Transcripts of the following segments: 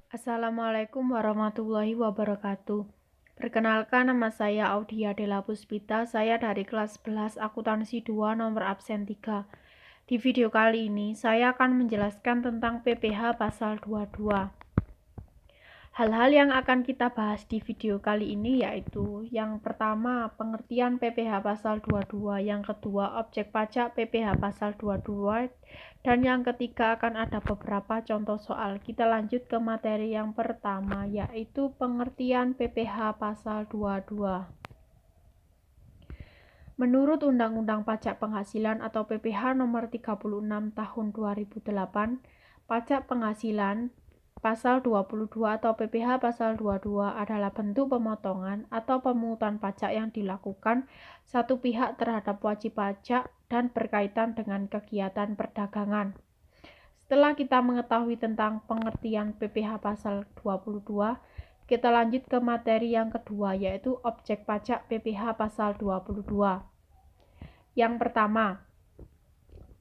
Assalamualaikum warahmatullahi wabarakatuh. Perkenalkan, nama saya Audia Della Puspita. Saya dari kelas 11 Akuntansi 2 nomor absen 3. Di video kali ini saya akan menjelaskan tentang PPh pasal 22. Hal-hal yang akan kita bahas di video kali ini yaitu yang pertama, pengertian PPh pasal 22, yang kedua, objek pajak PPh pasal 22, dan yang ketiga akan ada beberapa contoh soal. Kita lanjut ke materi yang pertama yaitu pengertian PPh pasal 22. Menurut Undang-Undang Pajak Penghasilan atau PPh nomor 36 tahun 2008, pajak penghasilan Pasal 22 atau PPh Pasal 22 adalah bentuk pemotongan atau pemungutan pajak yang dilakukan satu pihak terhadap wajib pajak dan berkaitan dengan kegiatan perdagangan. Setelah kita mengetahui tentang pengertian PPh Pasal 22, kita lanjut ke materi yang kedua yaitu objek pajak PPh Pasal 22. Yang pertama,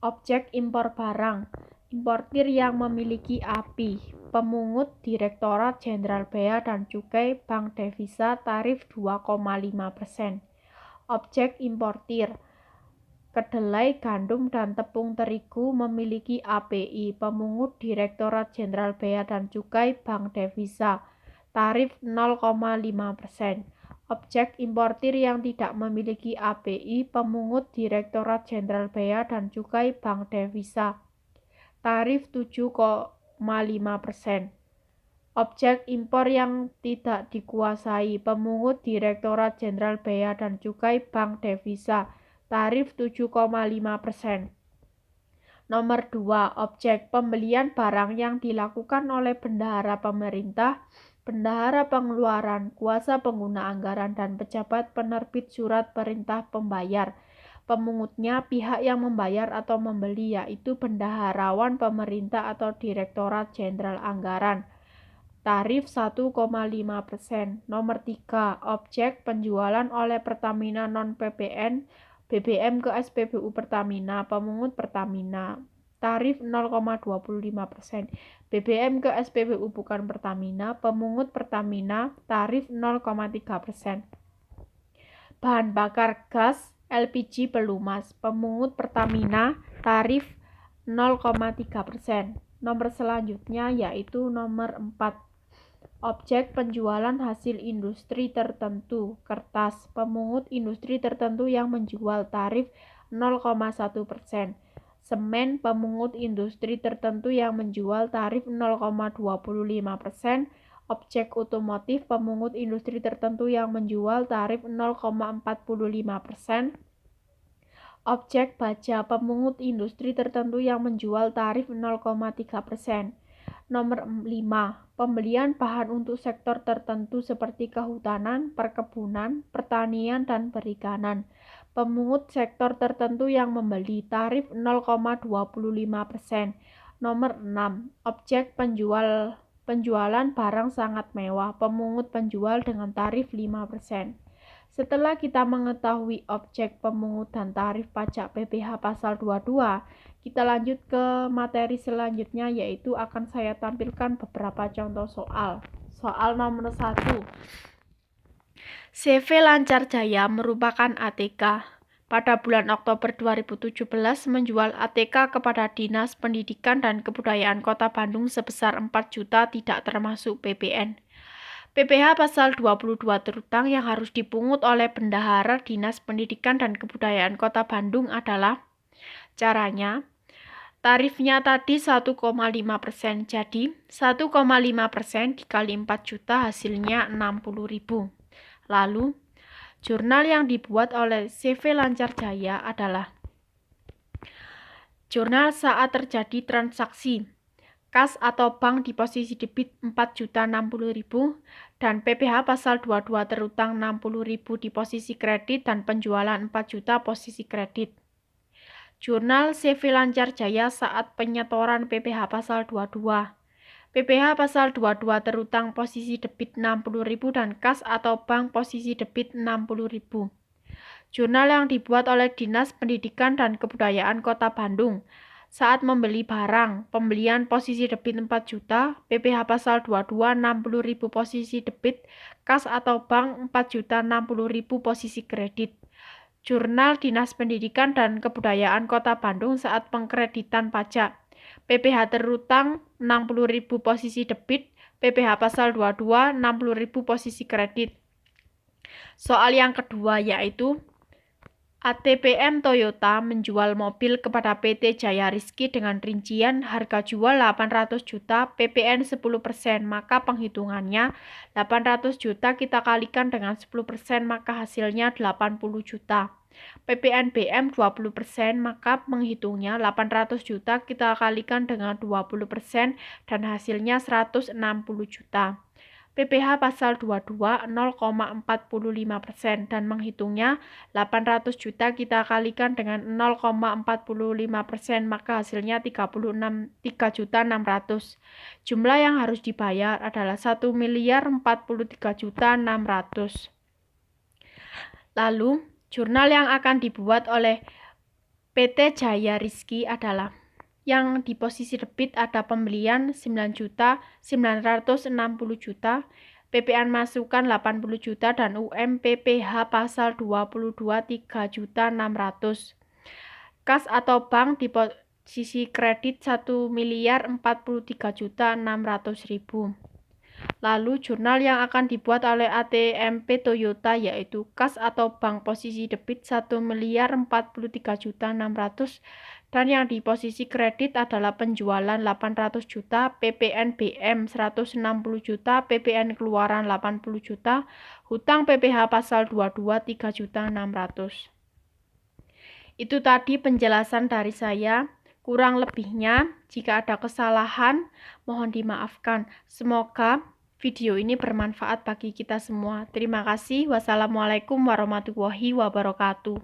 objek impor barang. Importir yang memiliki API, pemungut Direktorat Jenderal Bea dan Cukai Bank Devisa tarif 2,5%. Objek importir, kedelai, gandum, dan tepung terigu memiliki API, pemungut Direktorat Jenderal Bea dan Cukai Bank Devisa tarif 0,5%. Objek importir yang tidak memiliki API, pemungut Direktorat Jenderal Bea dan Cukai Bank Devisa tarif 7,5%. Objek impor yang tidak dikuasai, pemungut Direktorat Jenderal Bea dan Cukai Bank Devisa tarif 7,5%. Nomor 2, objek pembelian barang yang dilakukan oleh bendahara pemerintah, bendahara pengeluaran, kuasa pengguna anggaran, dan pejabat penerbit surat perintah pembayar. Pemungutnya pihak yang membayar atau membeli, yaitu bendaharawan pemerintah atau Direktorat Jenderal Anggaran. Tarif 1,5%. Nomor 3, objek penjualan oleh Pertamina non-PPN BBM ke SPBU Pertamina, pemungut Pertamina. Tarif 0,25%. BBM ke SPBU bukan Pertamina, pemungut Pertamina, tarif 0,3%. Bahan bakar gas LPG pelumas, pemungut Pertamina, tarif 0,3%. Nomor selanjutnya yaitu nomor 4, objek penjualan hasil industri tertentu, kertas, pemungut industri tertentu yang menjual, tarif 0,1%. Semen, pemungut industri tertentu yang menjual, tarif 0,25%. Objek otomotif, pemungut industri tertentu yang menjual, tarif 0,45%. Objek baja, pemungut industri tertentu yang menjual, tarif 0,3%. Nomor 5, pembelian bahan untuk sektor tertentu seperti kehutanan, perkebunan, pertanian, dan perikanan. Pemungut sektor tertentu yang membeli, tarif 0,25%. Nomor 6, objek penjualan barang sangat mewah, pemungut penjual dengan tarif 5%. Setelah kita mengetahui objek pemungut dan tarif pajak PPh Pasal 22, kita lanjut ke materi selanjutnya yaitu akan saya tampilkan beberapa contoh soal. Soal nomor 1. CV Lancar Jaya merupakan ATK. Pada bulan Oktober 2017 menjual ATK kepada Dinas Pendidikan dan Kebudayaan Kota Bandung sebesar 4 juta tidak termasuk PPN. PPh Pasal 22 terutang yang harus dipungut oleh bendahara Dinas Pendidikan dan Kebudayaan Kota Bandung adalah caranya. Tarifnya tadi 1,5%, jadi 1,5% dikali 4 juta hasilnya 60.000. Lalu, jurnal yang dibuat oleh CV Lancar Jaya adalah jurnal saat terjadi transaksi kas atau bank di posisi debit 4.060.000 dan PPh Pasal 22 terutang 60.000 di posisi kredit dan penjualan 4 juta posisi kredit. Jurnal CV Lancar Jaya saat penyetoran PPh Pasal 22. PPh Pasal 22 terutang posisi debit 60.000 dan kas atau bank posisi debit 60.000. Jurnal yang dibuat oleh Dinas Pendidikan dan Kebudayaan Kota Bandung. saat membeli barang, pembelian posisi debit 4 juta, PPh pasal 22 60.000 posisi debit, kas atau bank 4 juta 60.000 posisi kredit. Jurnal Dinas Pendidikan dan Kebudayaan Kota Bandung saat pengkreditan pajak. PPh terutang 60.000 posisi debit, PPh pasal 22 60.000 posisi kredit. Soal yang kedua yaitu ATPM Toyota menjual mobil kepada PT Jaya Rizky dengan rincian harga jual 800 juta, PPN 10%, maka penghitungannya 800 juta kita kalikan dengan 10%, maka hasilnya 80 juta. PPN BM 20%, maka menghitungnya 800 juta kita kalikan dengan 20% dan hasilnya 160 juta. PPh pasal 22 0,45% dan menghitungnya 800 juta kita kalikan dengan 0,45%, maka hasilnya 3.600.000. Jumlah yang harus dibayar adalah 1.043.600.000. Lalu jurnal yang akan dibuat oleh PT Jaya Rizky adalah yang di posisi debit ada pembelian 9.960 juta, PPN masukan 80 juta dan PPh pasal 22 3.600.000. Kas atau bank di posisi kredit 1.043.600.000. Lalu jurnal yang akan dibuat oleh ATMP Toyota yaitu kas atau bank posisi debit 1.043.600.000 dan yang di posisi kredit adalah penjualan 800 juta, PPN BM 160 juta, PPN keluaran 80 juta, hutang PPh pasal 22 3.600.000. Itu tadi penjelasan dari saya. Kurang lebihnya, jika ada kesalahan, mohon dimaafkan. Semoga video ini bermanfaat bagi kita semua. Terima kasih. Wassalamualaikum warahmatullahi wabarakatuh.